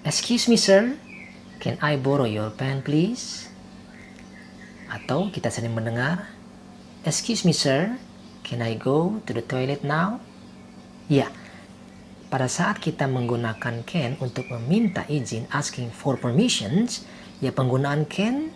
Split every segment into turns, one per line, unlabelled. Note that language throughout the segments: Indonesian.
Excuse me sir, can I borrow your pen please? Atau kita sering mendengar, excuse me sir, can I go to the toilet now? Ya, pada saat kita menggunakan can untuk meminta izin, asking for permissions, ya penggunaan can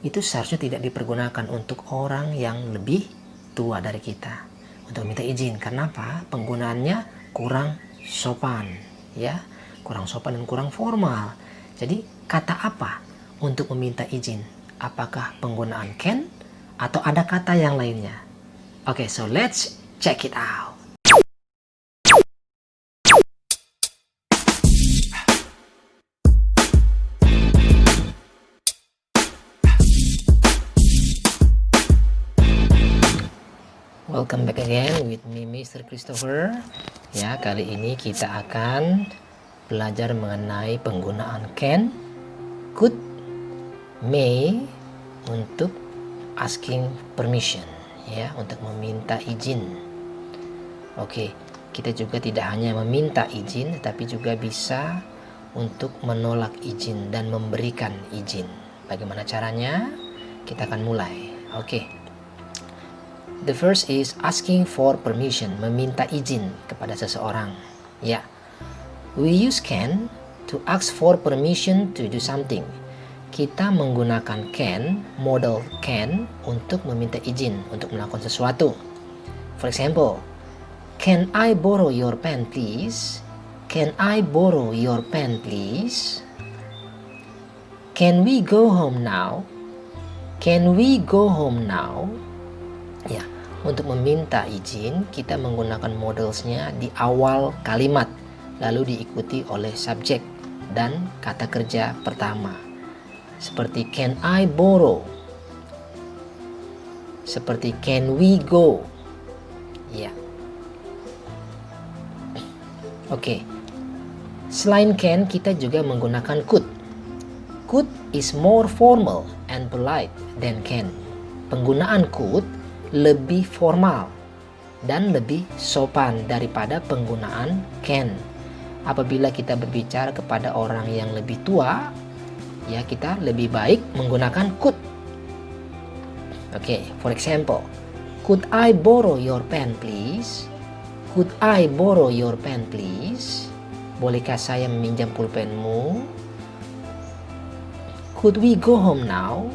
itu seharusnya tidak dipergunakan untuk orang yang lebih tua dari kita untuk minta izin. Karena apa? Penggunaannya kurang sopan, ya, kurang sopan dan kurang formal. Jadi kata apa untuk meminta izin? Apakah penggunaan can atau ada kata yang lainnya? Oke, so let's check it out. Welcome back again with me, Mr. Christopher. Ya, kali ini kita akan belajar mengenai penggunaan can, could, may untuk asking permission, ya, untuk meminta izin. Oke, kita juga tidak hanya meminta izin, tapi juga bisa untuk menolak izin dan memberikan izin. Bagaimana caranya? Kita akan mulai. Oke. The first is asking for permission, meminta izin kepada seseorang. Ya, we use can to ask for permission to do something. Kita menggunakan can, model can, untuk meminta izin untuk melakukan sesuatu. For example, can I borrow your pen please? Can I borrow your pen please? Can we go home now? Can we go home now? Ya, untuk meminta izin kita menggunakan modelsnya di awal kalimat, lalu diikuti oleh subjek dan kata kerja pertama. Seperti can I borrow? Seperti can we go? Ya. Oke. Selain can, kita juga menggunakan could. Could is more formal and polite than can. Penggunaan could lebih formal dan lebih sopan daripada penggunaan can. Apabila kita berbicara kepada orang yang lebih tua, ya kita lebih baik menggunakan could. Oke, for example, could I borrow your pen please? Could I borrow your pen please? Bolehkah saya meminjam pulpenmu? Could we go home now?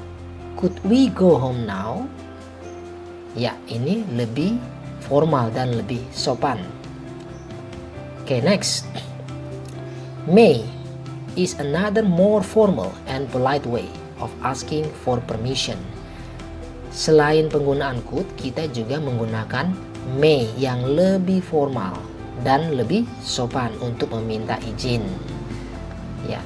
Could we go home now? Ya, ini lebih formal dan lebih sopan. Okay, next. May is another more formal and polite way of asking for permission. Selain penggunaan could, kita juga menggunakan may yang lebih formal dan lebih sopan untuk meminta izin. Ya,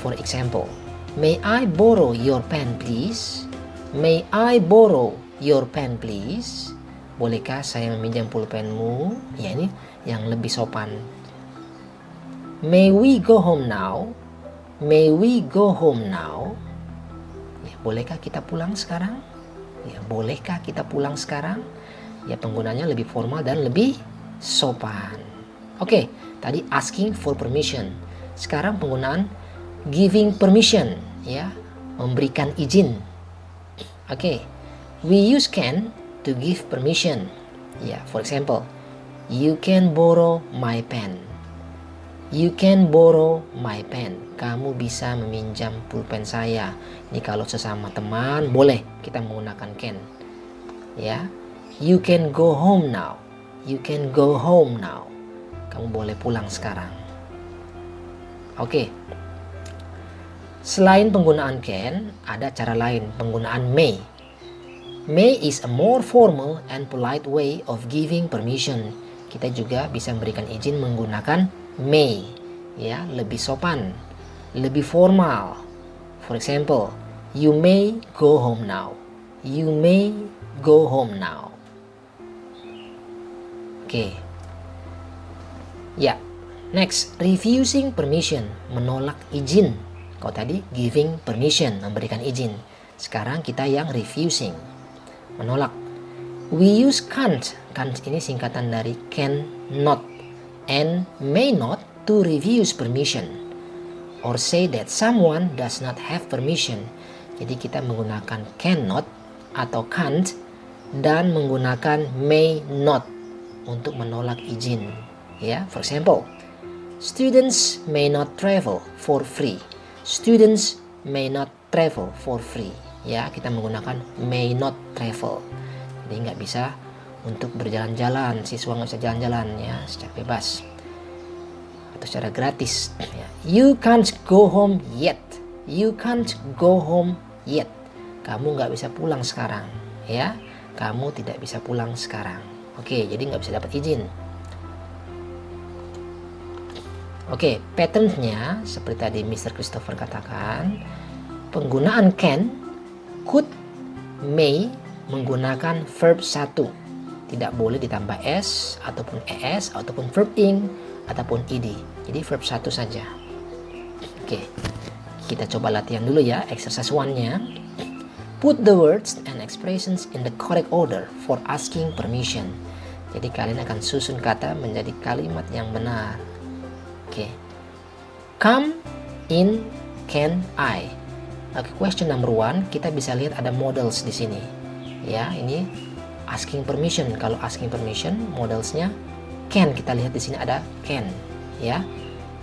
for example, may I borrow your pen please? May I borrow your pen please? Bolehkah saya meminjam pulpenmu? Ya, ini yang lebih sopan. May we go home now? May we go home now? Ya, bolehkah kita pulang sekarang? Ya, bolehkah kita pulang sekarang? Ya, penggunanya lebih formal dan lebih sopan. Oke, tadi asking for permission. Sekarang penggunaan giving permission, ya, memberikan izin. Oke. We use can to give permission. Yeah, for example, you can borrow my pen. You can borrow my pen. Kamu bisa meminjam pulpen saya. Ini kalau sesama teman boleh kita menggunakan can. Ya, you can go home now. You can go home now. Kamu boleh pulang sekarang. Oke. Selain penggunaan can, ada cara lain, penggunaan may. May is a more formal and polite way of giving permission. Kita juga bisa memberikan izin menggunakan may, ya, lebih sopan, lebih formal. For example, you may go home now. You may go home now. Oke. Ya, next, refusing permission, menolak izin. Kalau tadi giving permission, memberikan izin. Sekarang kita yang refusing, menolak. We use can't. Can't ini singkatan dari can not and may not to refuse permission. or say that someone does not have permission. Jadi kita menggunakan cannot atau can't dan menggunakan may not untuk menolak izin. Ya, for example, students may not travel for free. Students may not travel for free. Ya, kita menggunakan may not travel. Jadi nggak bisa untuk berjalan-jalan, siswa nggak bisa jalan-jalan ya secara bebas atau secara gratis. Ya. You can't go home yet. You can't go home yet. Kamu nggak bisa pulang sekarang, ya. Kamu tidak bisa pulang sekarang. Oke, jadi nggak bisa dapat izin. Oke, patternnya seperti tadi Mr. Christopher katakan, penggunaan can, could, may menggunakan verb 1. Tidak boleh ditambah s ataupun es ataupun verb ing ataupun ed. Jadi verb 1 saja. Oke, kita coba latihan dulu ya exercise 1-nya. Put the words and expressions in the correct order for asking permission. Jadi kalian akan susun kata menjadi kalimat yang benar. Oke. Come in, can I? Oke, question number 1, kita bisa lihat ada models di sini. Ya, ini asking permission. Kalau asking permission, modelsnya can. Kita lihat di sini ada can, ya.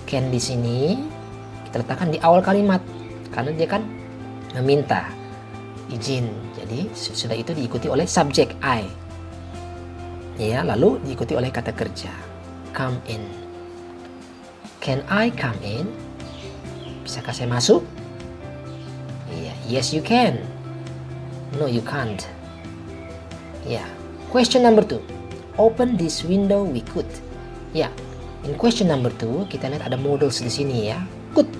Can di sini kita letakkan di awal kalimat karena dia kan meminta izin. Jadi sudah itu diikuti oleh subjek I. Ya, lalu diikuti oleh kata kerja come in. Can I come in? Bisakah saya masuk? Iya, yes you can. No you can't. Ya, question number 2. Open this window we could. Ya, in question number 2 kita lihat ada models di sini ya. Could.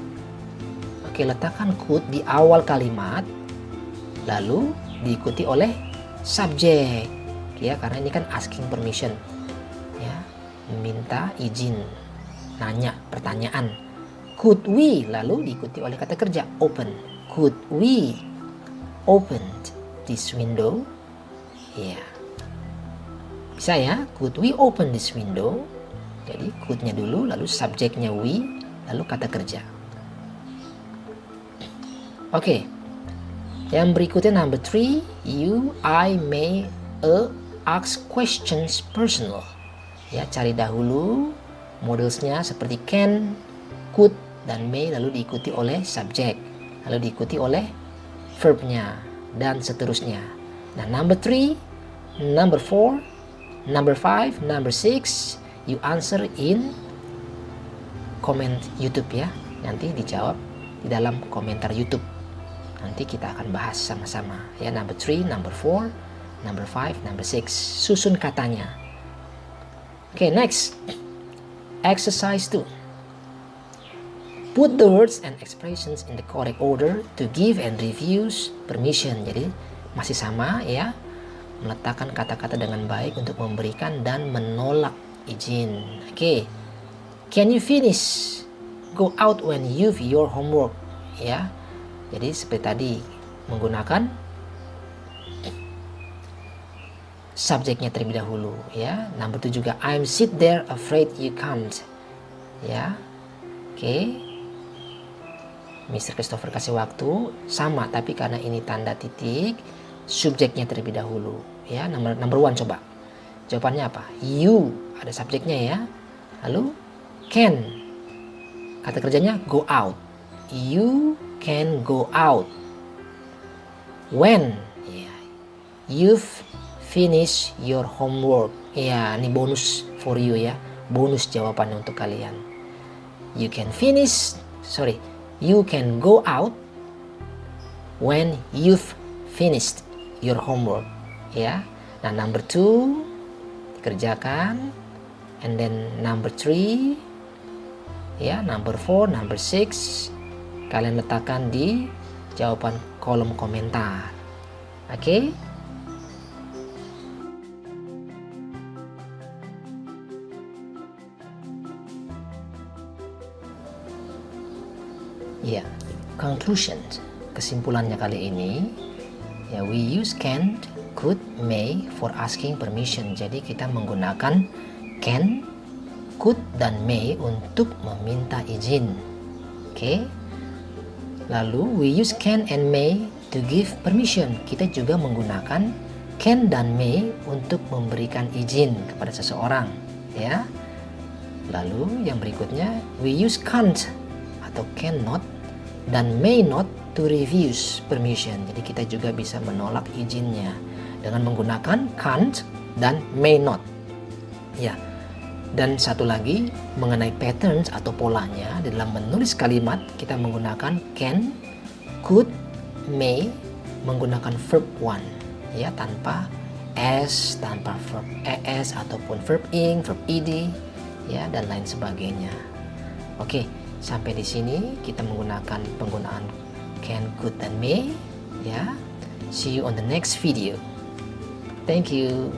Oke, letakkan could di awal kalimat lalu diikuti oleh subjek. Ya, karena ini kan asking permission. Ya, meminta izin, nanya, pertanyaan. Could we lalu diikuti oleh kata kerja open. Could we open this window? Ya, bisa ya, could we open this window? Jadi could-nya dulu, lalu subjeknya we, lalu kata kerja. Oke, yang berikutnya number 3, you, I, may, ask questions personal. Ya, cari dahulu modelsnya seperti can, could, dan may, lalu diikuti oleh subjek, lalu diikuti oleh verbnya, dan seterusnya. Nah, number 3, number 4, number 5, number 6, you answer in comment YouTube ya. Nanti dijawab di dalam komentar YouTube. Nanti kita akan bahas sama-sama ya. Number 3, number 4, number 5, number 6. Susun katanya. Oke, next. Exercise 2. Put the words and expressions in the correct order to give and refuse permission. Jadi masih sama ya, meletakkan kata-kata dengan baik untuk memberikan dan menolak izin. Oke, can you finish? Go out when you've your homework. Ya, jadi seperti tadi menggunakan subjeknya terlebih dahulu. Ya, number 2 juga I'm sit there afraid you can't. Ya, oke. Mr. Christopher kasih waktu sama, tapi karena ini tanda titik, subjeknya terlebih dahulu. Ya, number 1 coba. Jawabannya apa? You, ada subjeknya ya. Lalu can. Kata kerjanya go out. You can go out. When? Ya. You've finished your homework. Ya, ini bonus for you ya. Bonus jawabannya untuk kalian. You can go out when you've finished your homework. Ya. Nah, number 2 dikerjakan, and then number 3 ya, number 4, number 6 kalian letakkan di jawaban kolom komentar. Oke? Ya, conclusion, kesimpulannya kali ini ya, we use can, could, may for asking permission. Jadi kita menggunakan can, could, dan may untuk meminta izin. Oke. Lalu we use can and may to give permission. Kita juga menggunakan can dan may untuk memberikan izin kepada seseorang, ya. Lalu yang berikutnya we use can't atau cannot dan may not to refuse permission. Jadi kita juga bisa menolak izinnya dengan menggunakan can't dan may not. Ya. Dan satu lagi mengenai patterns atau polanya, di dalam menulis kalimat kita menggunakan can, could, may menggunakan verb one, ya, tanpa s, tanpa verb es ataupun verb ing, verb ed, ya, dan lain sebagainya. Oke, sampai di sini kita menggunakan penggunaan can, could, dan may, ya. See you on the next video. Thank you.